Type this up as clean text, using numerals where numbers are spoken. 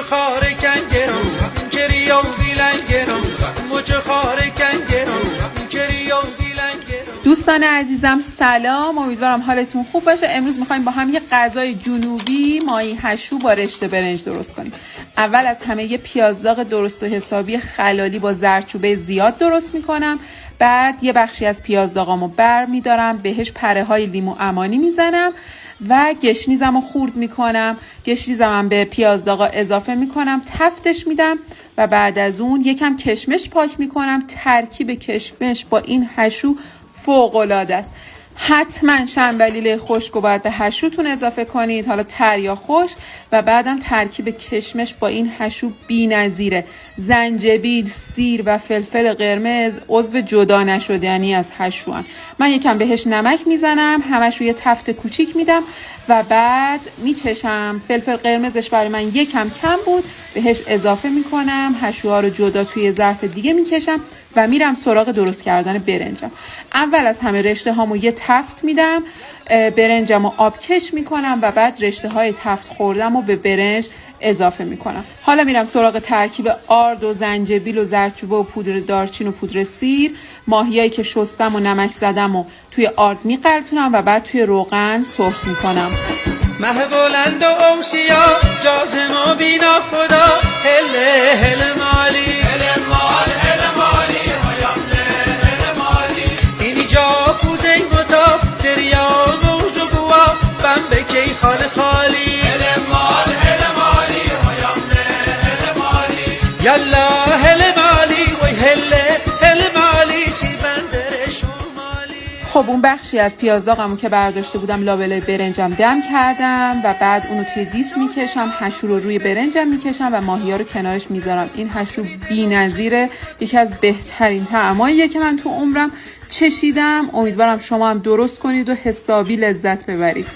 خاره کنگرم اینکری و بیلنگرم مچ خاره کنگرم اینکری و بیلنگرم. دوستان عزیزم سلام، امیدوارم حالتون خوب باشه. امروز میخوایم با هم یه غذای جنوبی ماهی هشو با رشته برنج درست کنیم. اول از همه یه پیازداغ درست و حسابی خلالی با زردچوبه زیاد درست میکنم. بعد یه بخشی از پیازداغامو بر میدارم، بهش پره های لیمو امانی میزنم و گشنیزمو خورد میکنم. گشنیزمم به پیازداغا اضافه میکنم، تفتش میدم و بعد از اون یکم کشمش پاک میکنم. ترکیب کشمش با این هشو فوق العاده است. حتما شنبلیله خشک رو باید به هشوتون اضافه کنید، حالا تر یا خشک. و بعدم ترکیب کشمش با این هشو بی‌نظیره. زنجبیل، سیر و فلفل قرمز عضو جدا نشدنی از هشوان. من یکم بهش نمک میزنم، همش رو یه تفت کوچیک میدم و بعد میچشم. فلفل قرمزش برای من یکم کم بود، بهش اضافه میکنم. هشوها رو جدا توی ظرف دیگه میکشم و میرم سراغ درست کردن برنجم. اول از همه رشته هامو یه تفت میدم، برنجمو آبکش میکنم و بعد رشته های تفت خوردم و به برنج اضافه میکنم. حالا میرم سراغ ترکیب آرد و زنجبیل و زردچوبه و پودر دارچین و پودر سیر. ماهیایی که شستم و نمک زدم و توی آرد میقرتونم و بعد توی روغن سرخ میکنم. مه بلند و اوشیا جازمو بینا خدا هله هله مالی هله مال هله مالی هایامله هله مالی اینی جا بوده مدا دریا موجو بوا بم بکی خال خالی هله مال هله مالی هایامله هله مالی یلا هله مالی وی هله هله مالی سی بندر شمالی. خب اون بخشی از پیازداغمو که برداشته بودم لابلای برنجم دم کردم و بعد اونو توی دیس میکشم. هشو رو روی برنجم میکشم و ماهی‌ها رو کنارش میذارم. این هشو بی‌نظیره، یکی از بهترین طعماییه که من تو عمرم چشیدم. امیدوارم شما هم درست کنید و حسابی لذت ببرید.